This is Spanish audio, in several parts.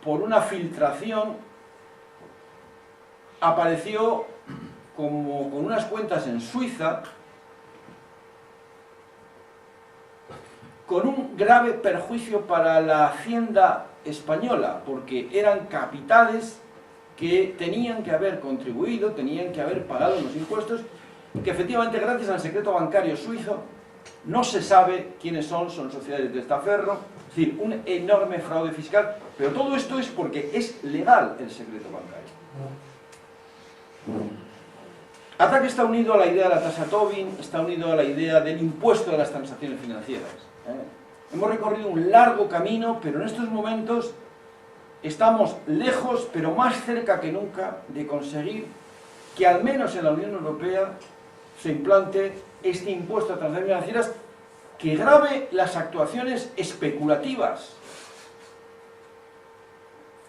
por una filtración, apareció como con unas cuentas en Suiza, con un grave perjuicio para la hacienda española, porque eran capitales que tenían que haber contribuido, tenían que haber pagado los impuestos, y que efectivamente, gracias al secreto bancario suizo, no se sabe quiénes son sociedades de testaferro, es decir, un enorme fraude fiscal, pero todo esto es porque es legal el secreto bancario. ATTAC está unido a la idea de la tasa Tobin, está unido a la idea del impuesto de las transacciones financieras. Hemos recorrido un largo camino, pero en estos momentos estamos lejos, pero más cerca que nunca, de conseguir que al menos en la Unión Europea se implante este impuesto a transacciones financieras que grave las actuaciones especulativas.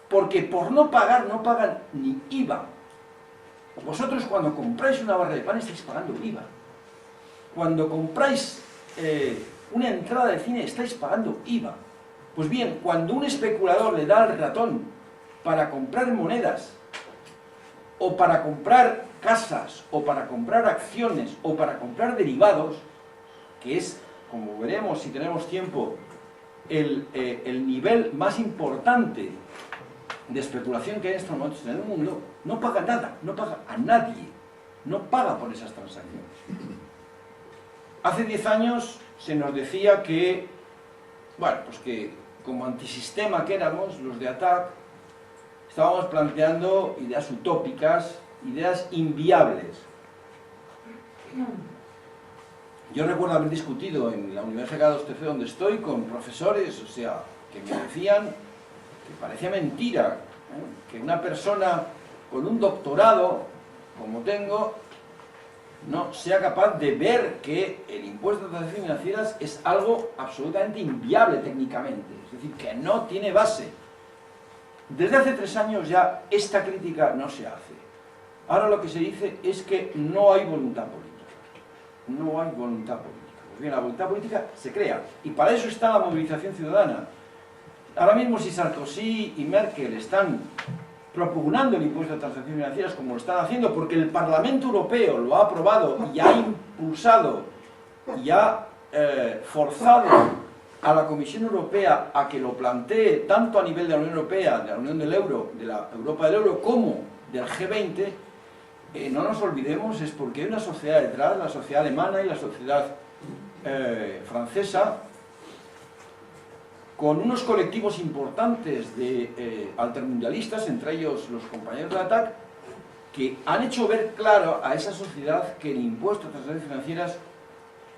Porque por no pagar, no pagan ni IVA. Vosotros cuando compráis una barra de pan estáis pagando IVA. Cuando compráis una entrada de cine estáis pagando IVA. Pues bien, cuando un especulador le da al ratón para comprar monedas, o para comprar casas, o para comprar acciones, o para comprar derivados, que es, como veremos si tenemos tiempo, el nivel más importante de especulación que hay en estos momentos en el mundo, no paga nada, no paga a nadie, no paga por esas transacciones. Hace 10 años se nos decía que, bueno, pues que como antisistema que éramos, los de ATTAC, estábamos planteando ideas utópicas, ideas inviables. Yo recuerdo haber discutido en la Universidad de Carlos III, donde estoy, con profesores, o sea, que me decían que parecía mentira, que una persona con un doctorado, como tengo, no sea capaz de ver que el impuesto de transacciones financieras es algo absolutamente inviable técnicamente, es decir, que no tiene base. Desde hace 3 años ya esta crítica no se hace. Ahora lo que se dice es que no hay voluntad política. No hay voluntad política. Pues bien, la voluntad política se crea, y para eso está la movilización ciudadana. Ahora mismo, si Sarkozy y Merkel están propugnando el impuesto de transacciones financieras como lo están haciendo, porque el Parlamento Europeo lo ha aprobado y ha impulsado y ha forzado a la Comisión Europea a que lo plantee tanto a nivel de la Unión Europea, de la Unión del Euro, de la Europa del Euro, como del G20, no nos olvidemos, es porque hay una sociedad detrás, la sociedad alemana y la sociedad francesa, con unos colectivos importantes de altermundialistas, entre ellos los compañeros de ATTAC, que han hecho ver claro a esa sociedad que el impuesto a transacciones financieras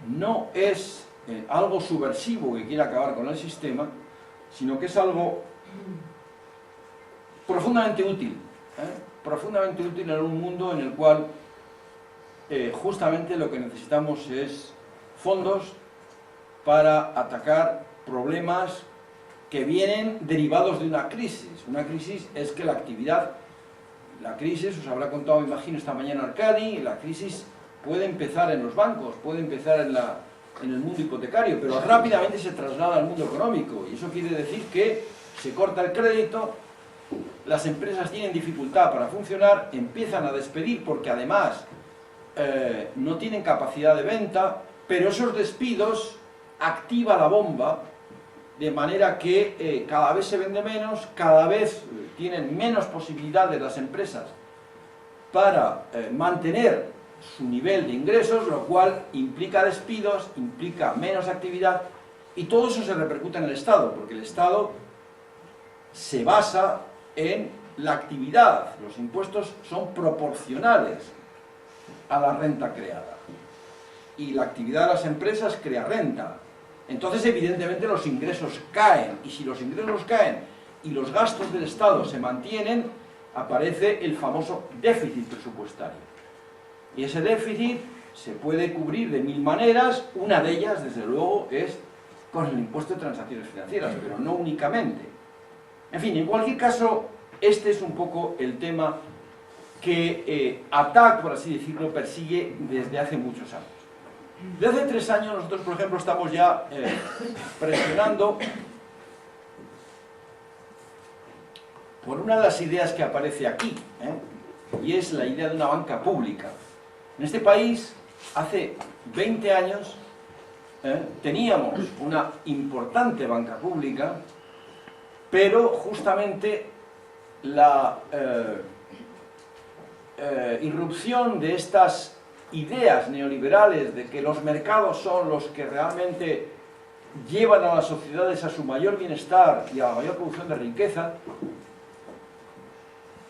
no es algo subversivo que quiere acabar con el sistema, sino que es algo profundamente útil, profundamente útil en un mundo en el cual justamente lo que necesitamos es fondos para atacar problemas que vienen derivados de una crisis. Una crisis es que la crisis, os habrá contado, me imagino, esta mañana Arcadi, la crisis puede empezar en los bancos, puede empezar en el mundo hipotecario, pero rápidamente se traslada al mundo económico, y eso quiere decir que se corta el crédito, las empresas tienen dificultad para funcionar, empiezan a despedir porque además no tienen capacidad de venta, pero esos despidos activa la bomba, de manera que cada vez se vende menos, cada vez tienen menos posibilidades las empresas para mantener su nivel de ingresos, lo cual implica despidos, implica menos actividad, y todo eso se repercute en el Estado, porque el Estado se basa en la actividad. Los impuestos son proporcionales a la renta creada, y la actividad de las empresas crea renta. Entonces, evidentemente, los ingresos caen, y si los ingresos caen y los gastos del Estado se mantienen, aparece el famoso déficit presupuestario. Y ese déficit se puede cubrir de 1000 maneras, una de ellas, desde luego, es con el impuesto de transacciones financieras, pero no únicamente. En fin, en cualquier caso, este es un poco el tema que ATTAC, por así decirlo, persigue desde hace muchos años. Desde hace 3 años nosotros, por ejemplo, estamos ya presionando por una de las ideas que aparece aquí, y es la idea de una banca pública. En este país, hace 20 años, teníamos una importante banca pública, pero justamente la irrupción de estas ideas neoliberales de que los mercados son los que realmente llevan a las sociedades a su mayor bienestar y a la mayor producción de riqueza,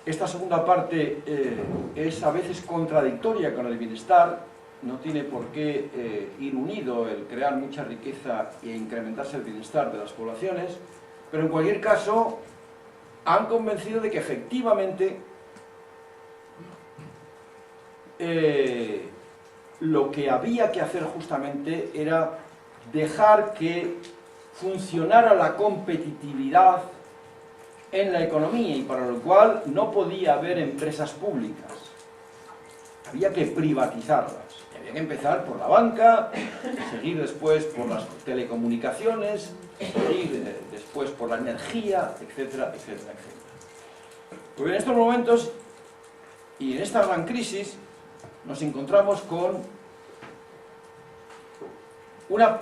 esta segunda parte es a veces contradictoria con el bienestar, no tiene por qué ir unido el crear mucha riqueza e incrementarse el bienestar de las poblaciones, pero en cualquier caso han convencido de que efectivamente lo que había que hacer justamente era dejar que funcionara la competitividad en la economía, y para lo cual no podía haber empresas públicas, había que privatizarlas, y había que empezar por la banca, seguir después por las telecomunicaciones, seguir después por la energía, etcétera, etcétera, etcétera. Pues en estos momentos y en esta gran crisis nos encontramos con una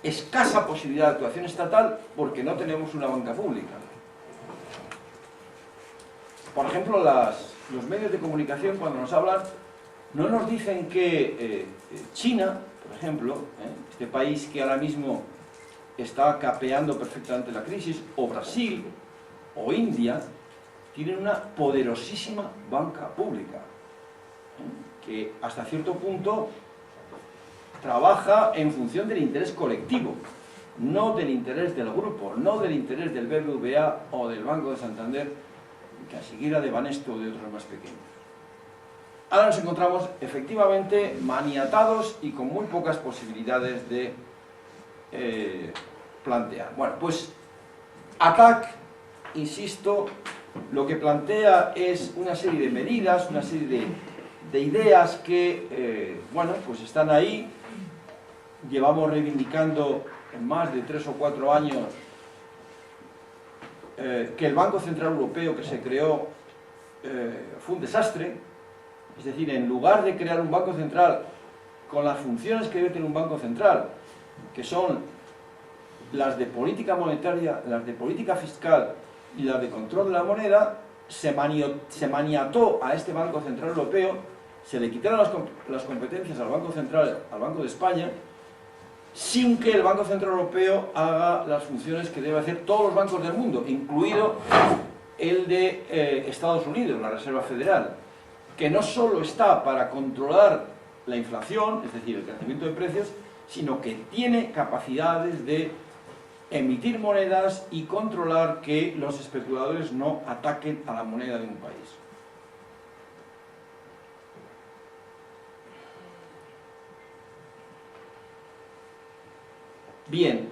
escasa posibilidad de actuación estatal porque no tenemos una banca pública. Por ejemplo, los medios de comunicación, cuando nos hablan, no nos dicen que China, por ejemplo, este país que ahora mismo está capeando perfectamente la crisis, o Brasil, o India, tienen una poderosísima banca pública, que hasta cierto punto trabaja en función del interés colectivo, no del interés del grupo, no del interés del BBVA o del Banco de Santander, que a siquiera de Banesto o de otros más pequeños. Ahora nos encontramos efectivamente maniatados y con muy pocas posibilidades de plantear. Bueno, pues ATTAC, insisto, lo que plantea es una serie de medidas, una serie de ideas que, bueno, pues están ahí. Llevamos reivindicando en más de 3 o 4 años que el Banco Central Europeo que se creó fue un desastre. Es decir, en lugar de crear un banco central con las funciones que debe tener un banco central, que son las de política monetaria, las de política fiscal y las de control de la moneda, se maniató a este Banco Central Europeo, se le quitaron las competencias al Banco Central, al Banco de España, sin que el Banco Central Europeo haga las funciones que debe hacer todos los bancos del mundo, incluido el de Estados Unidos, la Reserva Federal, que no solo está para controlar la inflación, es decir, el crecimiento de precios, sino que tiene capacidades de emitir monedas y controlar que los especuladores no ataquen a la moneda de un país. Bien,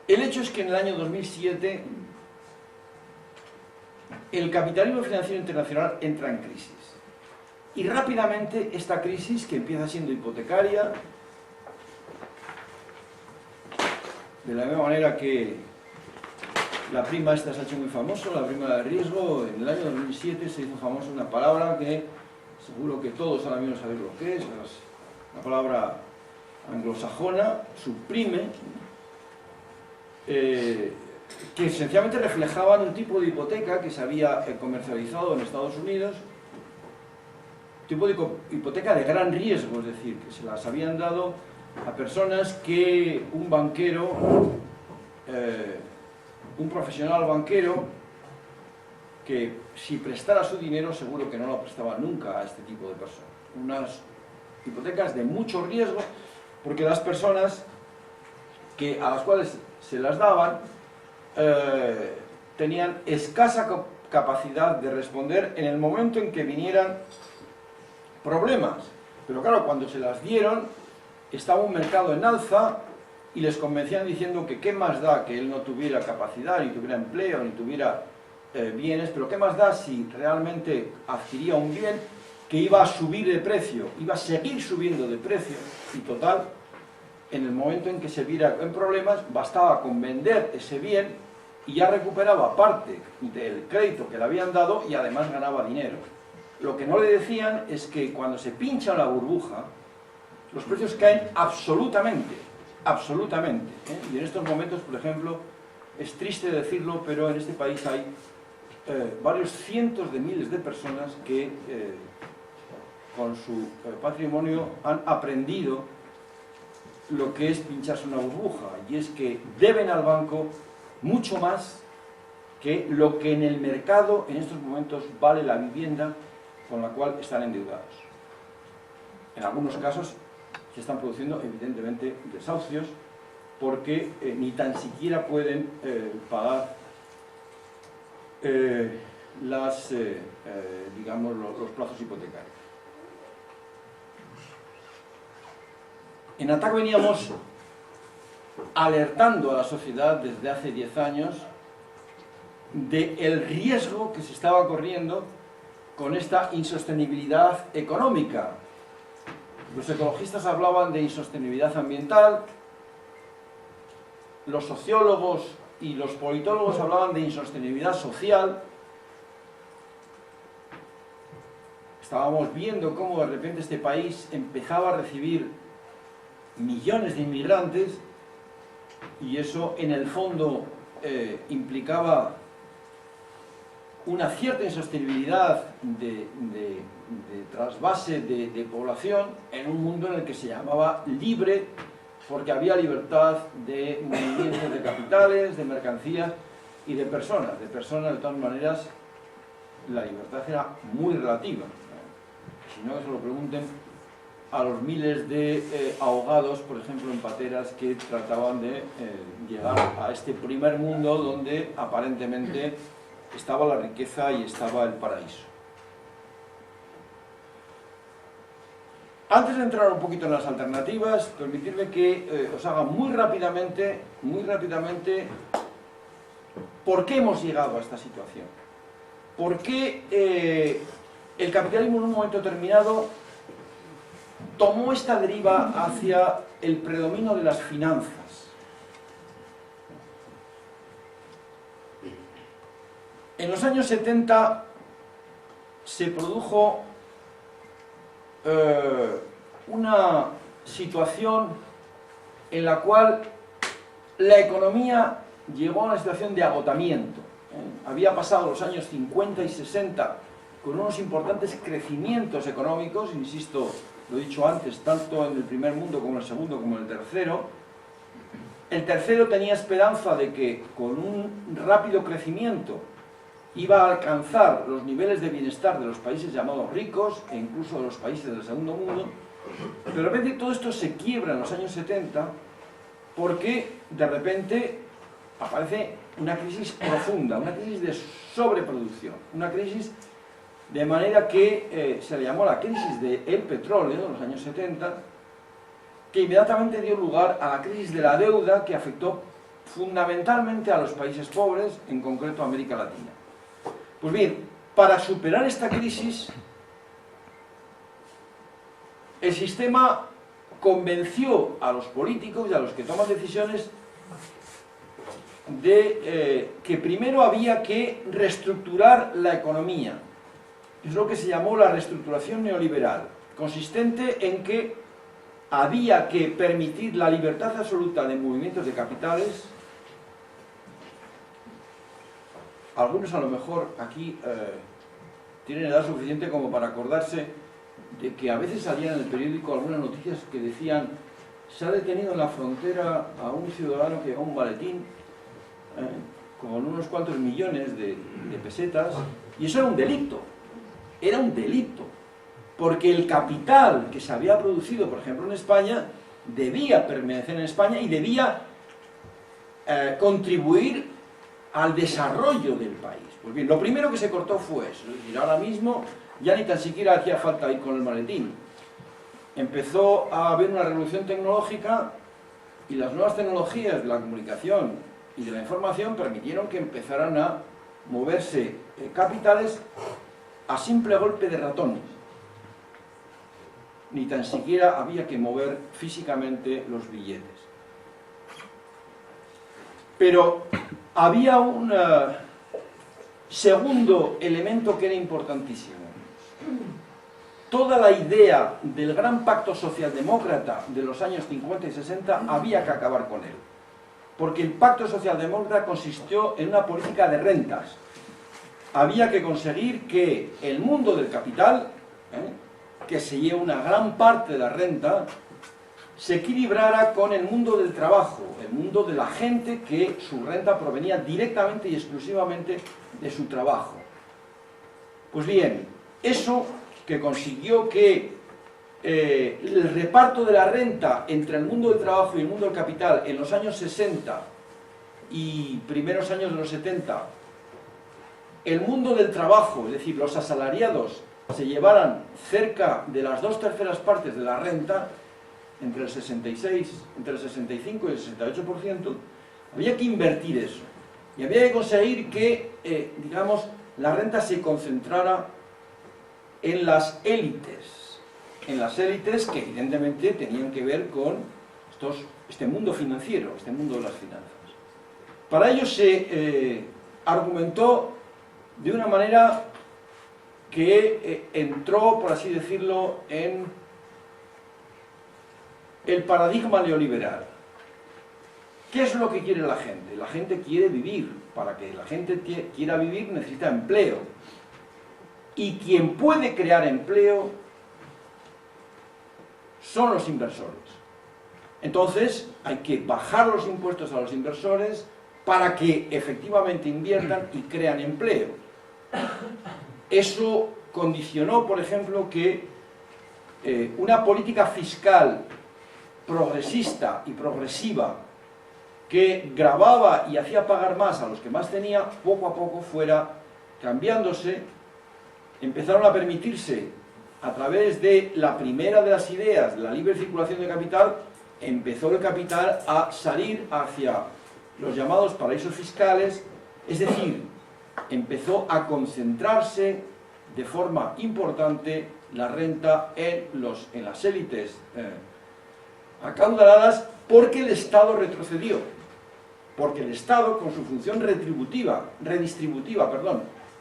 el hecho es que en el año 2007 el capitalismo financiero internacional entra en crisis. Y rápidamente esta crisis, que empieza siendo hipotecaria, de la misma manera que la prima esta se ha hecho muy famoso, la prima de riesgo, en el año 2007 se hizo famosa una palabra que seguro que todos ahora mismo sabéis lo que es, una palabra anglosajona, subprime, que esencialmente reflejaban un tipo de hipoteca que se había comercializado en Estados Unidos, tipo de hipoteca de gran riesgo, es decir, que se las habían dado a personas que un banquero, un profesional banquero, que si prestara su dinero seguro que no lo prestaba nunca a este tipo de personas. Unas hipotecas de mucho riesgo, porque las personas a las cuales se las daban tenían escasa capacidad de responder en el momento en que vinieran problemas. Pero claro, cuando se las dieron, estaba un mercado en alza y les convencían diciendo que qué más da que él no tuviera capacidad, ni tuviera empleo, ni tuviera bienes, pero qué más da si realmente adquiría un bien que iba a subir de precio, iba a seguir subiendo de precio, y total, en el momento en que se viera en problemas, bastaba con vender ese bien y ya recuperaba parte del crédito que le habían dado y además ganaba dinero. Lo que no le decían es que cuando se pincha la burbuja, los precios caen absolutamente, absolutamente, ¿eh? Y en estos momentos, por ejemplo, es triste decirlo, pero en este país hay varios cientos de miles de personas que con su patrimonio han aprendido lo que es pincharse una burbuja, y es que deben al banco mucho más que lo que en el mercado en estos momentos vale la vivienda con la cual están endeudados. En algunos casos se están produciendo evidentemente desahucios porque ni tan siquiera pueden pagar digamos, los plazos hipotecarios. En ATAC veníamos alertando a la sociedad desde hace 10 años del riesgo que se estaba corriendo con esta insostenibilidad económica. Los ecologistas hablaban de insostenibilidad ambiental, los sociólogos y los politólogos hablaban de insostenibilidad social. Estábamos viendo cómo de repente este país empezaba a recibir millones de inmigrantes y eso en el fondo implicaba una cierta insostenibilidad de trasvase de población en un mundo en el que se llamaba libre porque había libertad de movimientos de capitales, de mercancías y de personas. De personas, de todas maneras, la libertad era muy relativa. Si no, que se lo pregunten a los miles de ahogados, por ejemplo, en pateras que trataban de llegar a este primer mundo donde aparentemente estaba la riqueza y estaba el paraíso. Antes de entrar un poquito en las alternativas, permitidme que os haga muy rápidamente, por qué hemos llegado a esta situación. ¿Por qué el capitalismo en un momento determinado tomó esta deriva hacia el predominio de las finanzas? En los años 70 se produjo una situación en la cual la economía llegó a una situación de agotamiento. Había pasado los años 50 y 60 con unos importantes crecimientos económicos, insisto, lo he dicho antes, tanto en el primer mundo como en el segundo como en el tercero. El tercero tenía esperanza de que con un rápido crecimiento iba a alcanzar los niveles de bienestar de los países llamados ricos e incluso de los países del segundo mundo, pero de repente todo esto se quiebra en los años 70 porque de repente aparece una crisis profunda, una crisis de sobreproducción, una crisis de manera que se le llamó la crisis del petróleo en los años 70, que inmediatamente dio lugar a la crisis de la deuda que afectó fundamentalmente a los países pobres, en concreto a América Latina. Pues bien, para superar esta crisis, el sistema convenció a los políticos y a los que toman decisiones de que primero había que reestructurar la economía. Es lo que se llamó la reestructuración neoliberal, consistente en que había que permitir la libertad absoluta de movimientos de capitales. Algunos a lo mejor aquí tienen edad suficiente como para acordarse de que a veces salían en el periódico algunas noticias que decían: se ha detenido en la frontera a un ciudadano que llevaba un maletín con unos cuantos millones de pesetas, y eso era un delito. Era un delito, porque el capital que se había producido, por ejemplo, en España, debía permanecer en España y debía contribuir al desarrollo del país. Pues bien, lo primero que se cortó fue eso, es decir, ahora mismo ya ni tan siquiera hacía falta ir con el maletín. Empezó a haber una revolución tecnológica y las nuevas tecnologías de la comunicación y de la información permitieron que empezaran a moverse capitales a simple golpe de ratones. Ni tan siquiera había que mover físicamente los billetes. Pero había un segundo elemento que era importantísimo. Toda la idea del gran pacto socialdemócrata de los años 50 y 60 había que acabar con él. Porque el pacto socialdemócrata consistió en una política de rentas. Había que conseguir que el mundo del capital, que se lleva una gran parte de la renta, se equilibrara con el mundo del trabajo, el mundo de la gente que su renta provenía directamente y exclusivamente de su trabajo. Pues bien, eso que consiguió que el reparto de la renta entre el mundo del trabajo y el mundo del capital en los años 60 y primeros años de los 70, el mundo del trabajo, es decir, los asalariados, se llevaran cerca de las 2/3 partes de la renta, entre el 65 y el 68%, había que invertir eso. Y había que conseguir que, digamos, la renta se concentrara en las élites que evidentemente tenían que ver con este mundo financiero, este mundo de las finanzas. Para ello se argumentó de una manera que entró, por así decirlo, en el paradigma neoliberal. ¿Qué es lo que quiere la gente? La gente quiere vivir. Para que la gente quiera vivir necesita empleo. Y quien puede crear empleo son los inversores. Entonces hay que bajar los impuestos a los inversores para que efectivamente inviertan y crean empleo. Eso condicionó, por ejemplo, que una política fiscal progresista y progresiva que gravaba y hacía pagar más a los que más tenía, poco a poco fuera cambiándose. Empezaron a permitirse, a través de la primera de las ideas, la libre circulación de capital, empezó el capital a salir hacia los llamados paraísos fiscales, es decir, empezó a concentrarse de forma importante la renta en las élites acaudaladas, porque el Estado retrocedió, porque el Estado, con su función redistributiva,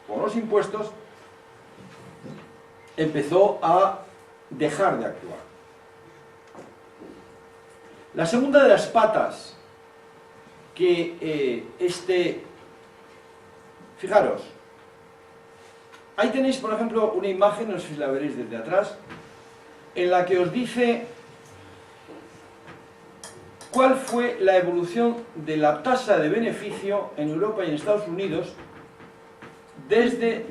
con los impuestos, empezó a dejar de actuar. La segunda de las patas que fijaros, ahí tenéis, por ejemplo, una imagen, no sé si la veréis desde atrás, en la que os dice cuál fue la evolución de la tasa de beneficio en Europa y en Estados Unidos desde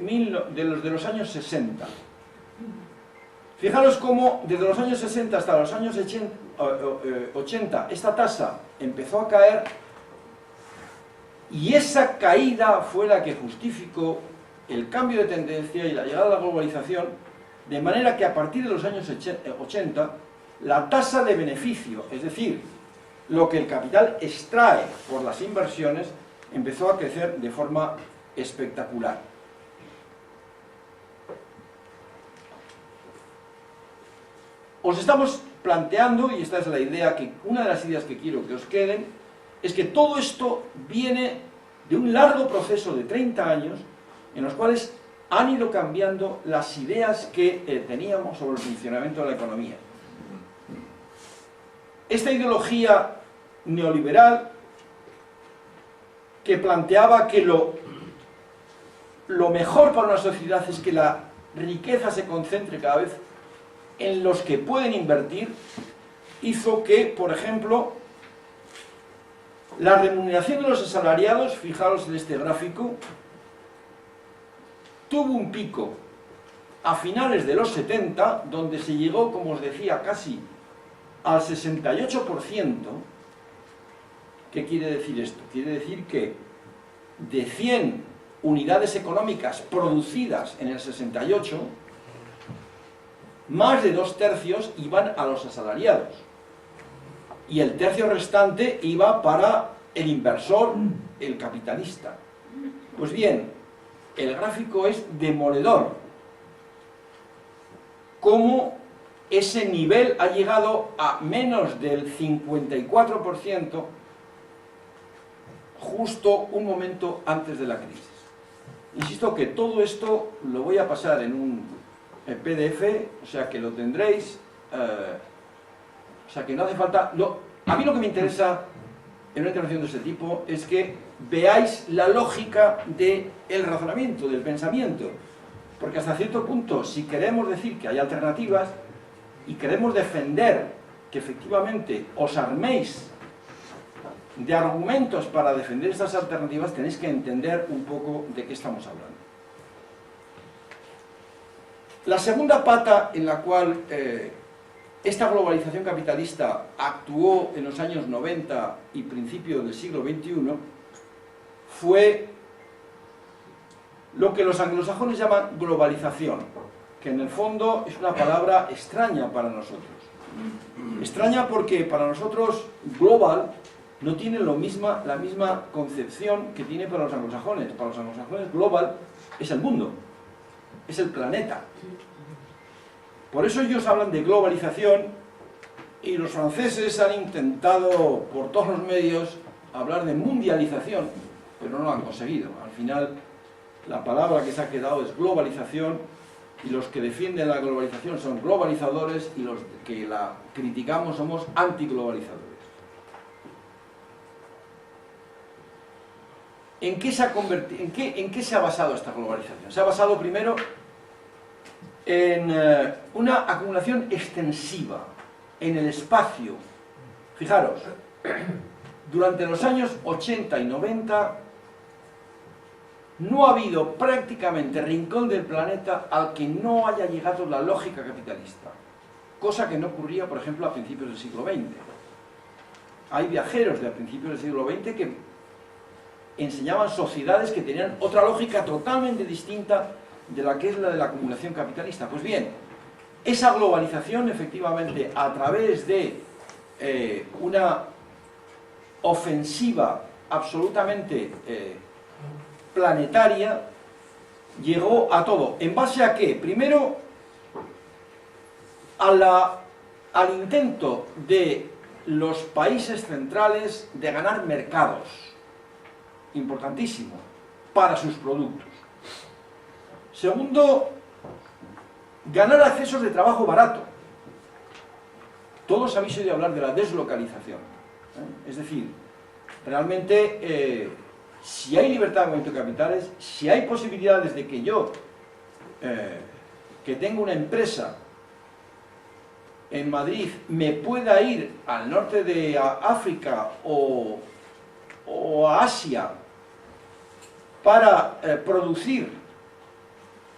los años 60. Fijaros cómo desde los años 60 hasta los años 80 esta tasa empezó a caer, y esa caída fue la que justificó el cambio de tendencia y la llegada de la globalización, de manera que a partir de los años 80 la tasa de beneficio, es decir, lo que el capital extrae por las inversiones, empezó a crecer de forma espectacular. Os estamos planteando, y esta es la idea, una de las ideas que quiero que os queden, es que todo esto viene de un largo proceso de 30 años en los cuales han ido cambiando las ideas que teníamos sobre el funcionamiento de la economía. Esta ideología neoliberal que planteaba que lo mejor para una sociedad es que la riqueza se concentre cada vez en los que pueden invertir, hizo que, por ejemplo, la remuneración de los asalariados, fijaros en este gráfico, tuvo un pico a finales de los 70, donde se llegó, como os decía, casi al 68%. ¿Qué quiere decir esto? Quiere decir que de 100 unidades económicas producidas en el 68, más de 2/3 iban a los asalariados. Y el tercio restante iba para el inversor, el capitalista. Pues bien, el gráfico es demoledor. Cómo ese nivel ha llegado a menos del 54% justo un momento antes de la crisis. Insisto que todo esto lo voy a pasar en un PDF, o sea que lo tendréis, o sea que no hace falta... a mí lo que me interesa en una intervención de este tipo es que veáis la lógica del razonamiento, del pensamiento, porque hasta cierto punto, si queremos decir que hay alternativas y queremos defender que efectivamente os arméis de argumentos para defender estas alternativas, tenéis que entender un poco de qué estamos hablando. La segunda pata en la cual esta globalización capitalista actuó en los años 90 y principios del siglo XXI fue lo que los anglosajones llaman globalización, que en el fondo es una palabra extraña para nosotros. Extraña porque para nosotros global no tiene la misma concepción que tiene para los anglosajones. Para los anglosajones global es el mundo, es el planeta. Por eso ellos hablan de globalización y los franceses han intentado por todos los medios hablar de mundialización, pero no lo han conseguido. Al final la palabra que se ha quedado es globalización y los que defienden la globalización son globalizadores y los que la criticamos somos antiglobalizadores. ¿En qué se ha basado esta globalización? Se ha basado primero en una acumulación extensiva en el espacio. Fijaros, durante los años 80 y 90 no ha habido prácticamente rincón del planeta al que no haya llegado la lógica capitalista, cosa que no ocurría, por ejemplo, a principios del siglo XX. Hay viajeros de a principios del siglo XX que enseñaban sociedades que tenían otra lógica totalmente distinta de la que es la de la acumulación capitalista. Pues bien, esa globalización, efectivamente, a través de una ofensiva absolutamente planetaria, llegó a todo. ¿En base a qué? Primero, al intento de los países centrales de ganar mercados, importantísimo, para sus productos. Segundo, ganar accesos de trabajo barato. Todos habéis oído hablar de la deslocalización. Es decir, realmente, si hay libertad de movimiento de capitales, si hay posibilidades de que yo, que tengo una empresa en Madrid, me pueda ir al norte de África o a Asia para producir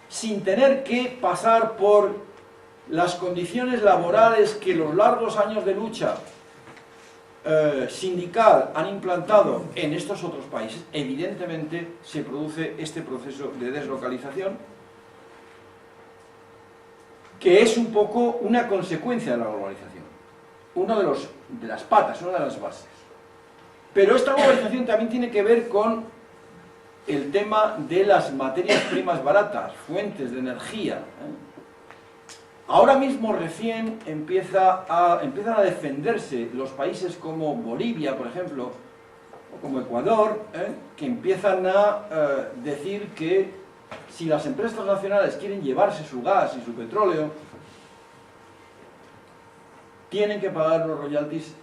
sin tener que pasar por las condiciones laborales que los largos años de lucha sindical han implantado en estos otros países, evidentemente se produce este proceso de deslocalización, que es un poco una consecuencia de la globalización, una de las patas, una de las bases. Pero esta globalización también tiene que ver con el tema de las materias primas baratas, fuentes de energía. Ahora mismo recién empiezan a defenderse los países como Bolivia, por ejemplo, o como Ecuador, que empiezan a decir que si las empresas transnacionales quieren llevarse su gas y su petróleo, tienen que pagar unos royalties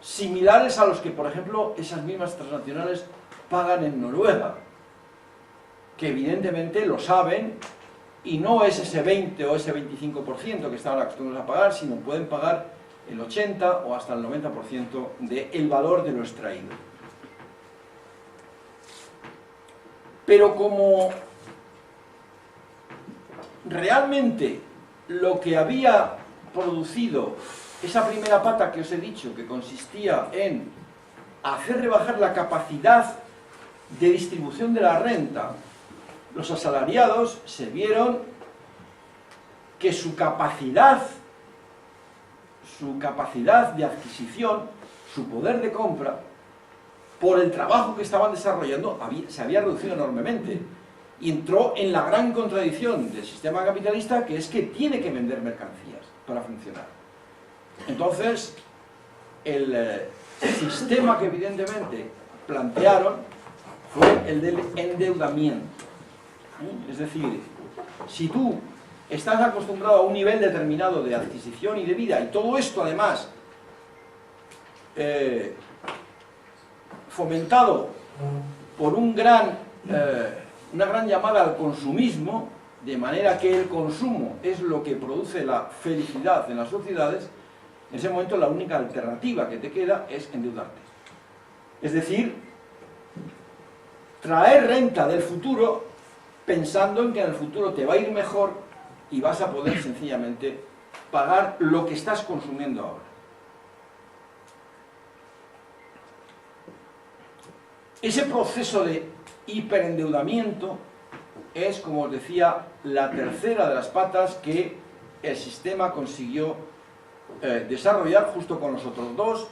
similares a los que, por ejemplo, esas mismas transnacionales pagan en Noruega, que evidentemente lo saben, y no es ese 20 o ese 25% que estaban acostumbrados a pagar, sino pueden pagar el 80 o hasta el 90% del valor de lo extraído. Pero como realmente lo que había producido esa primera pata que os he dicho, que consistía en hacer rebajar la capacidad de distribución de la renta, los asalariados se vieron que su capacidad de adquisición, su poder de compra, por el trabajo que estaban desarrollando, se había reducido enormemente. Y entró en la gran contradicción del sistema capitalista, que es que tiene que vender mercancías para funcionar. Entonces, el sistema que evidentemente plantearon fue el del endeudamiento. Es decir, si tú estás acostumbrado a un nivel determinado de adquisición y de vida, y todo esto además fomentado por una gran llamada al consumismo, de manera que el consumo es lo que produce la felicidad en las sociedades, en ese momento la única alternativa que te queda es endeudarte. Es decir, traer renta del futuro pensando en que en el futuro te va a ir mejor y vas a poder sencillamente pagar lo que estás consumiendo ahora. Ese proceso de hiperendeudamiento es, como os decía, la tercera de las patas que el sistema consiguió desarrollar justo con los otros dos,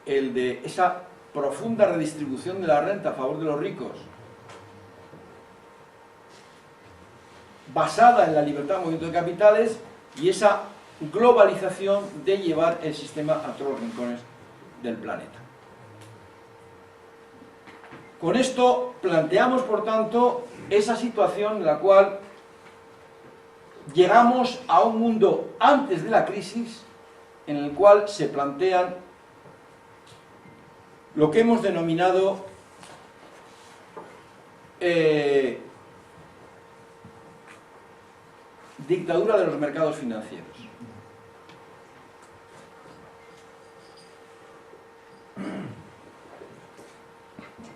el de esa profunda redistribución de la renta a favor de los ricos, basada en la libertad de movimiento de capitales, y esa globalización de llevar el sistema a todos los rincones del planeta. Con esto planteamos, por tanto, esa situación en la cual llegamos a un mundo antes de la crisis, en el cual se plantean lo que hemos denominado dictadura de los mercados financieros.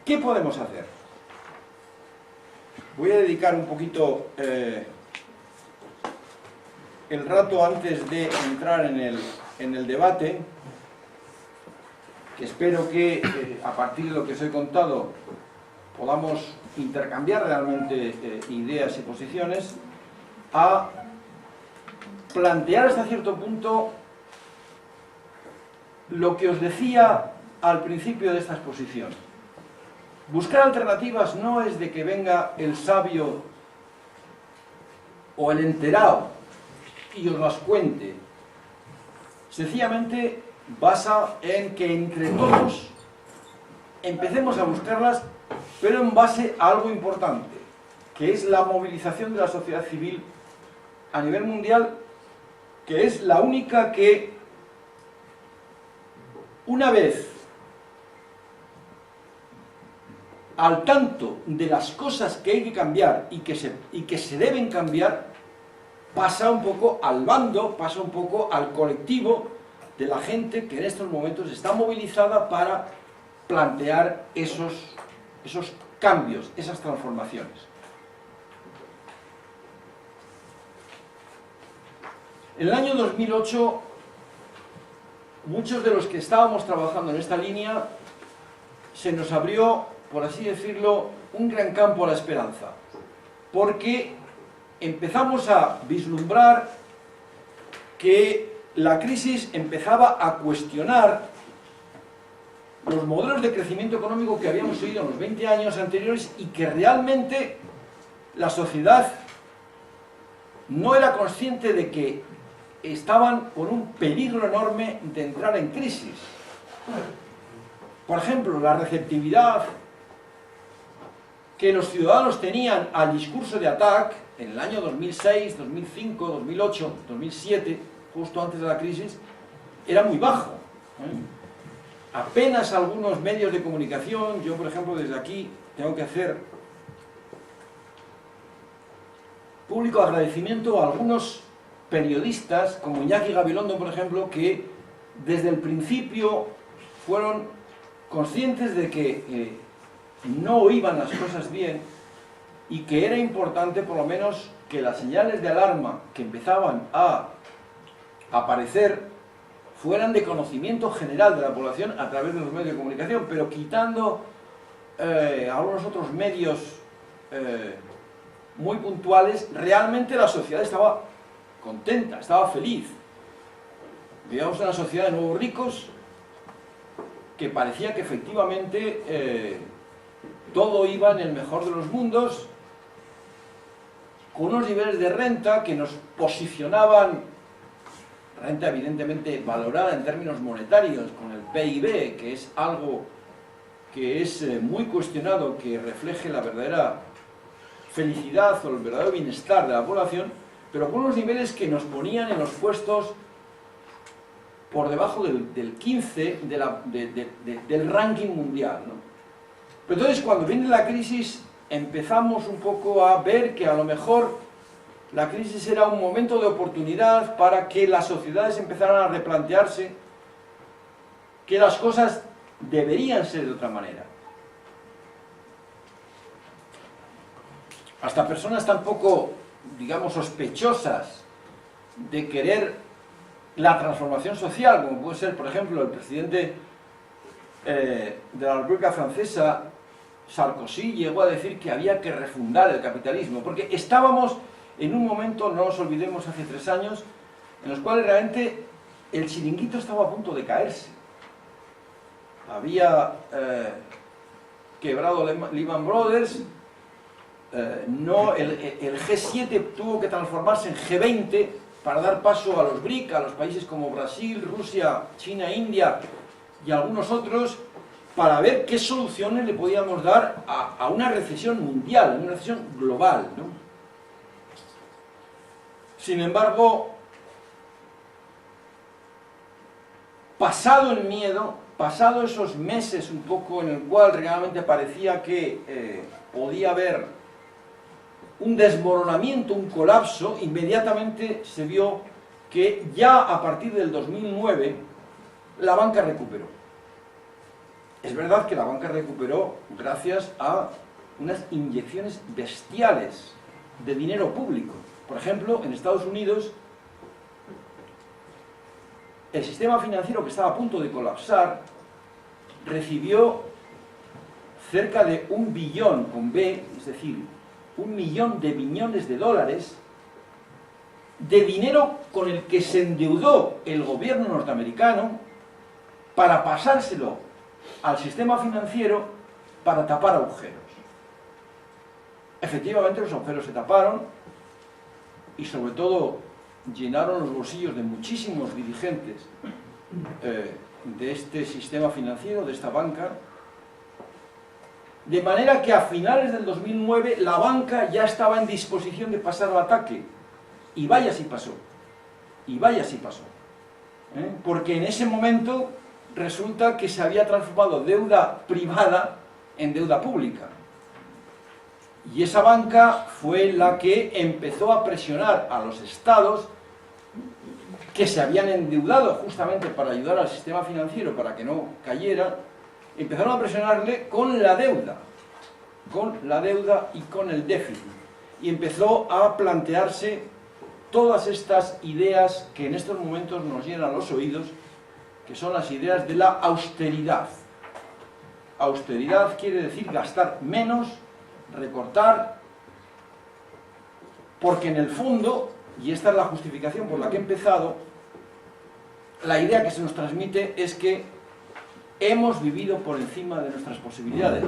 ¿Qué podemos hacer? Voy a dedicar un poquito el rato antes de entrar en el debate, que espero que a partir de lo que os he contado podamos intercambiar realmente ideas y posiciones, a plantear hasta cierto punto lo que os decía al principio de esta exposición. Buscar alternativas no es de que venga el sabio o el enterado y os las cuente. Sencillamente basa en que entre todos empecemos a buscarlas, pero en base a algo importante, que es la movilización de la sociedad civil a nivel mundial, que es la única que, una vez al tanto de las cosas que hay que cambiar y que se deben cambiar, pasa un poco al bando, pasa un poco al colectivo de la gente que en estos momentos está movilizada para plantear esos cambios, esas transformaciones. En el año 2008, muchos de los que estábamos trabajando en esta línea, se nos abrió, por así decirlo, un gran campo a la esperanza, porque empezamos a vislumbrar que la crisis empezaba a cuestionar los modelos de crecimiento económico que habíamos seguido en los 20 años anteriores y que realmente la sociedad no era consciente de que estaban con un peligro enorme de entrar en crisis. Por ejemplo, la receptividad que los ciudadanos tenían al discurso de ATTAC en el año 2006, 2005, 2008, 2007, justo antes de la crisis, era muy bajo. Apenas algunos medios de comunicación, yo por ejemplo desde aquí tengo que hacer público agradecimiento a algunos periodistas, como Iñaki Gabilondo, por ejemplo, que desde el principio fueron conscientes de que no iban las cosas bien y que era importante por lo menos que las señales de alarma que empezaban a aparecer fueran de conocimiento general de la población a través de los medios de comunicación, pero quitando algunos otros medios muy puntuales, realmente la sociedad estaba contenta, estaba feliz. Vivíamos una sociedad de nuevos ricos que parecía que efectivamente todo iba en el mejor de los mundos, con unos niveles de renta que nos posicionaban, renta evidentemente valorada en términos monetarios, con el PIB, que es algo que es muy cuestionado que refleje la verdadera felicidad o el verdadero bienestar de la población, pero con unos niveles que nos ponían en los puestos por debajo del 15 del ranking mundial, ¿no? Pero entonces, cuando viene la crisis, empezamos un poco a ver que a lo mejor la crisis era un momento de oportunidad para que las sociedades empezaran a replantearse que las cosas deberían ser de otra manera. Hasta personas tan poco, digamos, sospechosas de querer la transformación social, como puede ser, por ejemplo, el presidente de la República Francesa, Sarkozy, llegó a decir que había que refundar el capitalismo, porque estábamos en un momento, no nos olvidemos, hace 3 años, en los cuales realmente el chiringuito estaba a punto de caerse. Había quebrado Lehman Brothers, el G7 tuvo que transformarse en G20 para dar paso a los BRIC, a los países como Brasil, Rusia, China, India y algunos otros, para ver qué soluciones le podíamos dar a una recesión mundial, una recesión global, ¿no? Sin embargo, pasado el miedo, pasado esos meses un poco en el cual realmente parecía que podía haber un desmoronamiento, un colapso, inmediatamente se vio que ya a partir del 2009 la banca recuperó. Es verdad que la banca recuperó gracias a unas inyecciones bestiales de dinero público. Por ejemplo, en Estados Unidos, el sistema financiero, que estaba a punto de colapsar, recibió cerca de 1 billón con B, es decir, 1 millón de billones de dólares, de dinero con el que se endeudó el gobierno norteamericano para pasárselo al sistema financiero para tapar agujeros. Efectivamente, los agujeros se taparon y sobre todo llenaron los bolsillos de muchísimos dirigentes de este sistema financiero, de esta banca, de manera que a finales del 2009 la banca ya estaba en disposición de pasar al ataque. Y vaya si pasó. Y vaya si pasó. Porque en ese momento resulta que se había transformado deuda privada en deuda pública. Y esa banca fue la que empezó a presionar a los estados que se habían endeudado justamente para ayudar al sistema financiero para que no cayera. Empezaron a presionarle con la deuda y con el déficit. Y empezó a plantearse todas estas ideas que en estos momentos nos llenan los oídos, que son las ideas de la austeridad. Austeridad quiere decir gastar menos, recortar, porque en el fondo, y esta es la justificación por la que he empezado, la idea que se nos transmite es que hemos vivido por encima de nuestras posibilidades.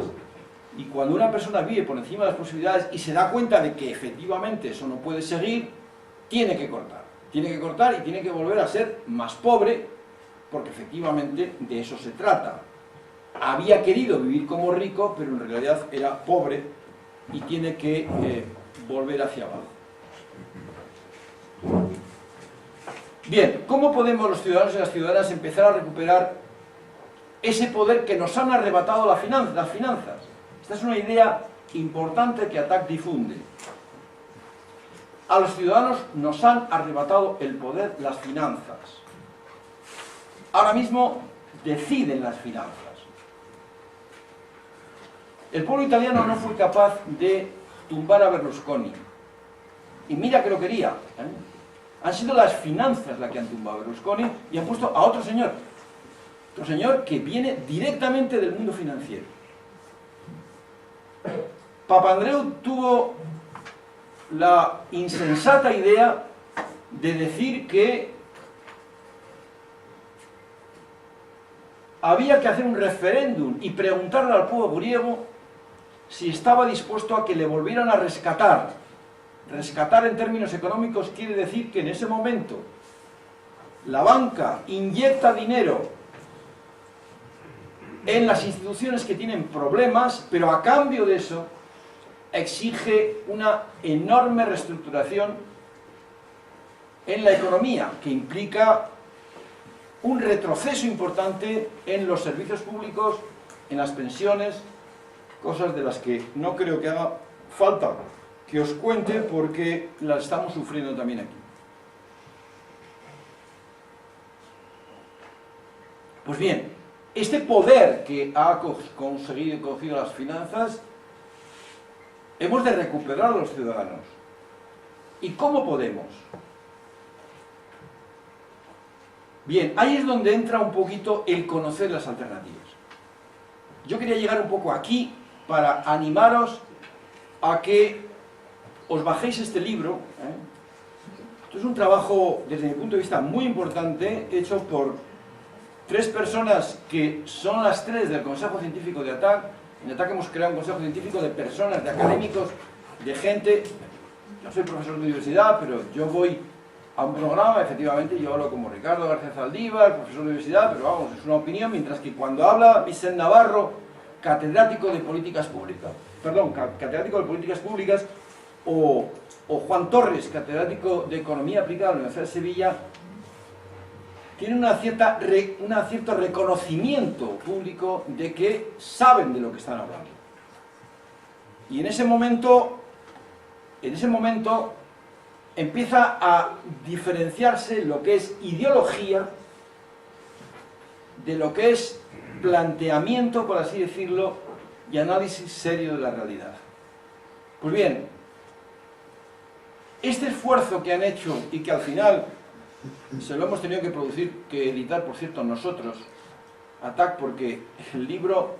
Y cuando una persona vive por encima de las posibilidades y se da cuenta de que efectivamente eso no puede seguir, tiene que cortar. Tiene que cortar y tiene que volver a ser más pobre, porque efectivamente de eso se trata. Había querido vivir como rico, pero en realidad era pobre y tiene que volver hacia abajo. Bien, ¿cómo podemos los ciudadanos y las ciudadanas empezar a recuperar ese poder que nos han arrebatado las finanzas? Esta es una idea importante que ATTAC difunde. A los ciudadanos nos han arrebatado el poder las finanzas. Ahora mismo deciden las finanzas. El pueblo italiano no fue capaz de tumbar a Berlusconi. Y mira que lo quería. Han sido las finanzas las que han tumbado a Berlusconi y han puesto a otro señor. Otro señor que viene directamente del mundo financiero. Papandreou tuvo la insensata idea de decir que había que hacer un referéndum y preguntarle al pueblo griego si estaba dispuesto a que le volvieran a rescatar. Rescatar en términos económicos quiere decir que en ese momento la banca inyecta dinero en las instituciones que tienen problemas, pero a cambio de eso exige una enorme reestructuración en la economía, que implica un retroceso importante en los servicios públicos, en las pensiones, cosas de las que no creo que haga falta que os cuente porque las estamos sufriendo también aquí. Pues bien, este poder que ha conseguido y cogido las finanzas, hemos de recuperar a los ciudadanos. ¿Y cómo podemos? Bien, ahí es donde entra un poquito el conocer las alternativas. Yo quería llegar un poco aquí para animaros a que os bajéis este libro. Esto es un trabajo, desde mi punto de vista, muy importante, hecho por 3 personas que son las 3 del Consejo Científico de ATAC. En ATAC hemos creado un consejo científico de personas, de académicos, de gente. Yo soy profesor de universidad, pero yo voy a un programa, efectivamente, yo hablo como Ricardo García Zaldívar, profesor de universidad, pero vamos, es una opinión, mientras que cuando habla Vicente Navarro, catedrático de políticas públicas, o Juan Torres, catedrático de Economía Aplicada de la Universidad de Sevilla, tienen un cierto reconocimiento público de que saben de lo que están hablando. Y en ese momento empieza a diferenciarse lo que es ideología de lo que es planteamiento, por así decirlo, y análisis serio de la realidad. Pues bien, este esfuerzo que han hecho y que al final se lo hemos tenido que editar, por cierto, nosotros, ATAC, porque el libro,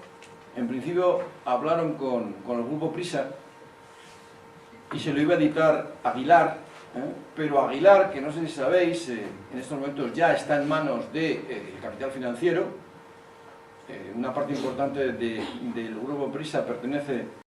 en principio, hablaron con el grupo Prisa y se lo iba a editar Aguilar, pero Aguilar, que no sé si sabéis, en estos momentos ya está en manos del capital financiero. Una parte importante del grupo Prisa pertenece